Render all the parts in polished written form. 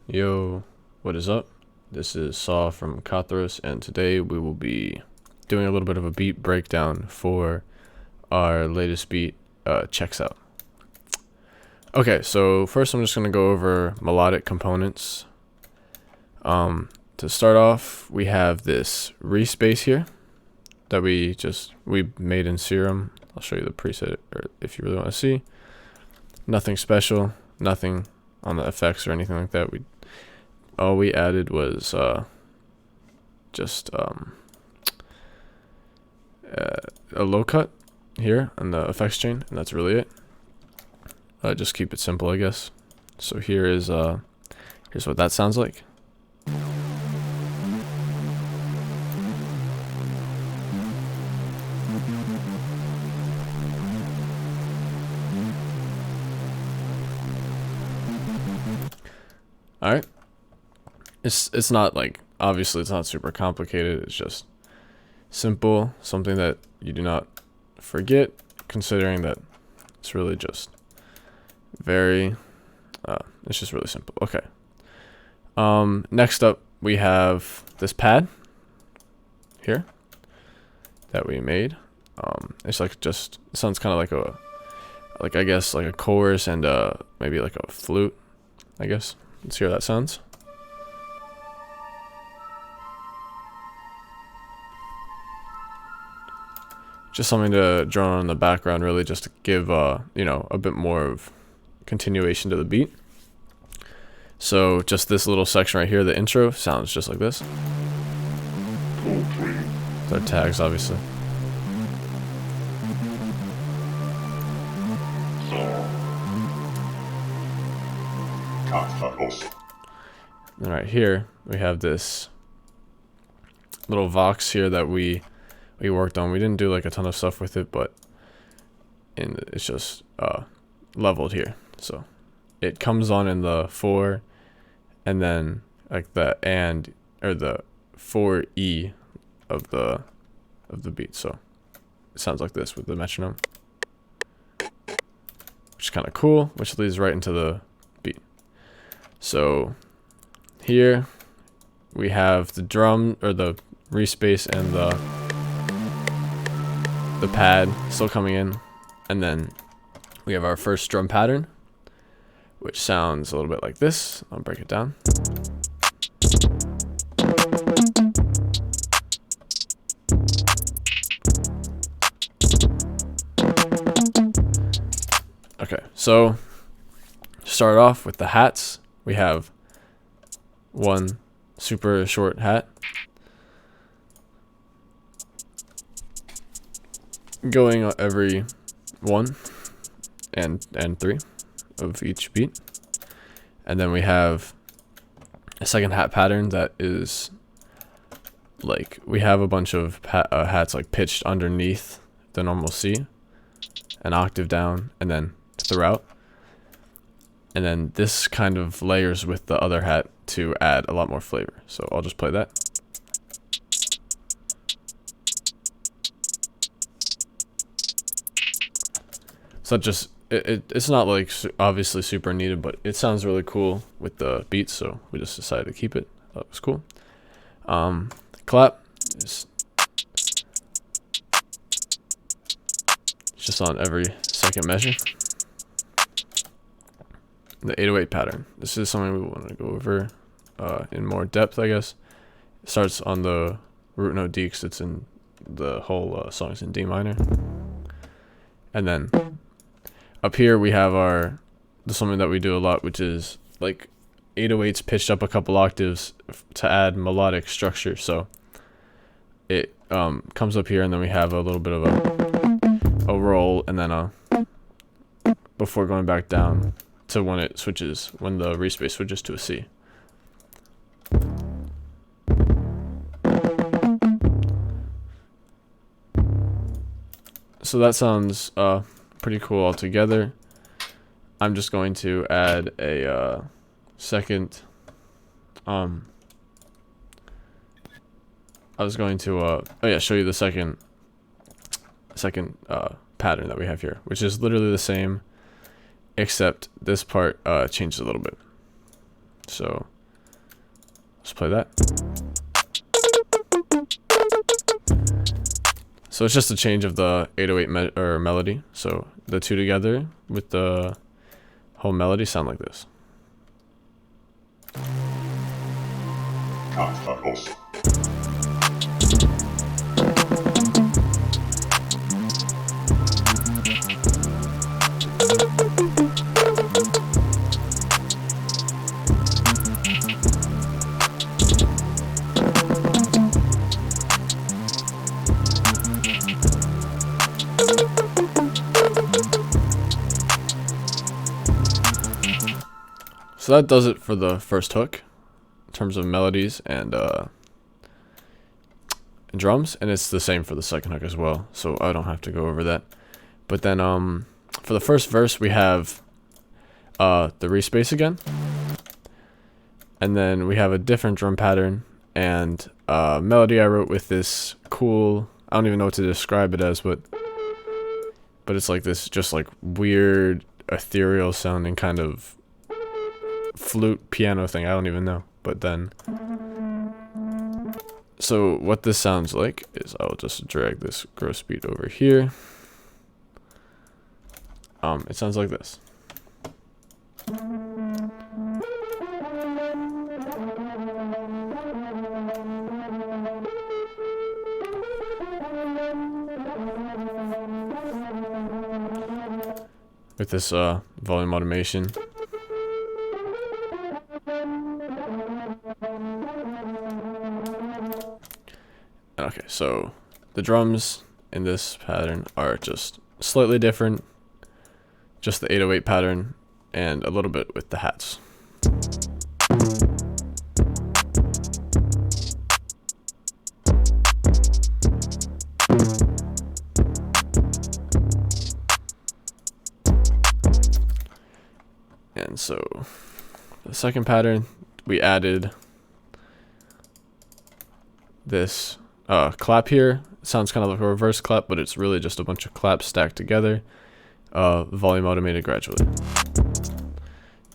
Yo, what is up? This is Saw from Kathros, and today we will be doing a little bit of a beat breakdown for our latest beat, Checks Out. Okay, so first I'm just going to go over melodic components. To start off, we have this respace here that we made in Serum. I'll show you the preset if you really want to see. Nothing special, nothing on the effects or anything like that. All we added was just a low cut here on the effects chain, and that's really it. Just keep it simple, I guess. So here's what that sounds like. All right. It's not like, obviously it's not super complicated. It's just simple, something that you do not forget, considering that it's really just it's just really simple. Okay. Next up we have this pad here that we made. It's like it sounds kind of like I guess like a chorus and maybe like a flute, I guess. Let's hear how that sounds. Just something to drone on in the background, really, just to give you know, a bit more of continuation to the beat. So just this little section right here, the intro, sounds just like this. Our tags, obviously. And right here we have this little vox here that we worked on. We didn't do like a ton of stuff with it, but it's just leveled here. So it comes on in the 4, and then like the the 4E of the beat. So it sounds like this with the metronome, which is kind of cool, which leads right into the beat. So here we have the drum, or the respace, and the pad still coming in, and then we have our first drum pattern, which sounds a little bit like this. I'll break it down. Okay, so start off with the hats. We have one super short hat going every 1 and 3 of each beat, and then we have a second hat pattern that is like, we have a bunch of hats like pitched underneath the normal C, an octave down, and then throughout, and then this kind of layers with the other hat to add a lot more flavor. So I'll just play that. So it's not like obviously super needed, but it sounds really cool with the beats, so we just decided to keep it. That was cool. Clap is just on every second measure. The 808 pattern. This is something we want to go over in more depth, I guess. It starts on the root note D, because it's in the whole song's in D minor, and then up here we have something that we do a lot, which is like 808s pitched up a couple octaves to add melodic structure. So it comes up here, and then we have a little bit of a roll, and then before going back down to when the respace switches to a C. So that sounds pretty cool altogether. I'm just going to add a second. I was going to show you the second pattern that we have here, which is literally the same, except this part changes a little bit. So play that. So it's just a change of the 808 melody. So the two together with the whole melody sound like this. So that does it for the first hook in terms of melodies and drums, and it's the same for the second hook as well, so I don't have to go over that. But then for the first verse we have the respace again, and then we have a different drum pattern and melody I wrote with this cool, I don't even know what to describe it as, but it's like this just like weird ethereal sounding kind of flute piano thing, I don't even know. But then, so what this sounds like is, I'll just drag this gross beat over here. It sounds like this. With this volume automation. Okay, so the drums in this pattern are just slightly different, just the 808 pattern and a little bit with the hats. And so the second pattern, we added this clap here. It sounds kind of like a reverse clap, but it's really just a bunch of claps stacked together, volume automated gradually.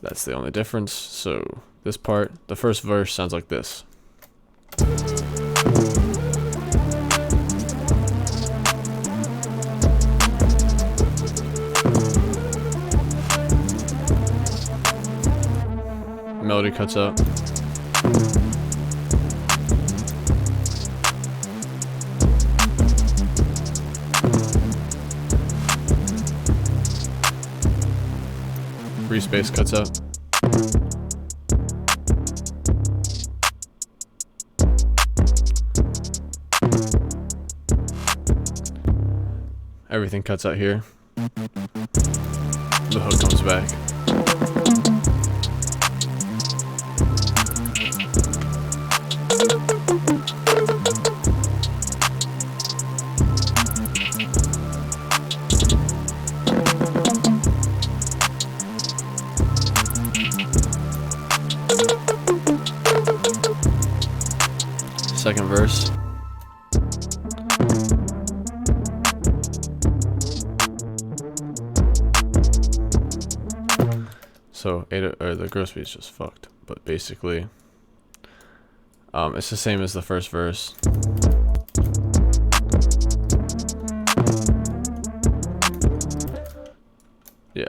That's the only difference. So this part, the first verse sounds like this. Melody cuts out. Respace cuts out. Everything cuts out here. The hook comes back. Second verse. So the gross beat's just fucked, but basically it's the same as the first verse. Yeah,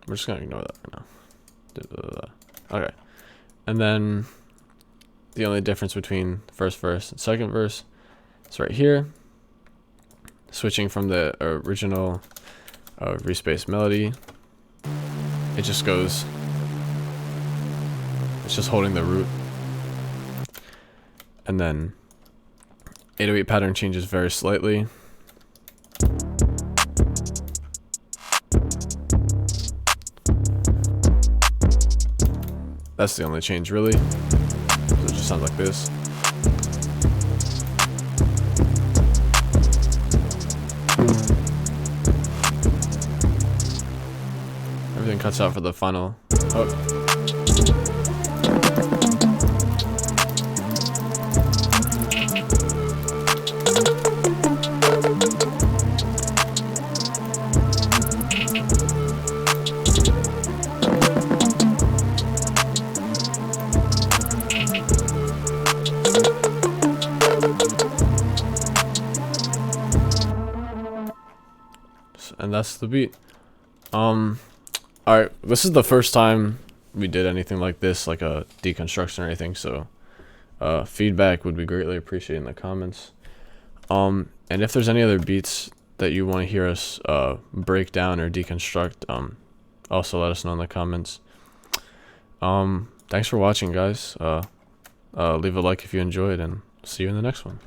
we're just gonna ignore that for now. Okay, and then the only difference between the first verse and second verse is right here. Switching from the original respace melody, it just goes, it's just holding the root. And then 808 pattern changes very slightly. That's the only change really. So it just sounds like this. Everything cuts out for the final hook. and that's the beat. Alright, this is the first time we did anything like this, like a deconstruction or anything, so feedback would be greatly appreciated in the comments. And if there's any other beats that you want to hear us break down or deconstruct, also let us know in the comments. Thanks for watching, guys. Leave a like if you enjoyed, and see you in the next one.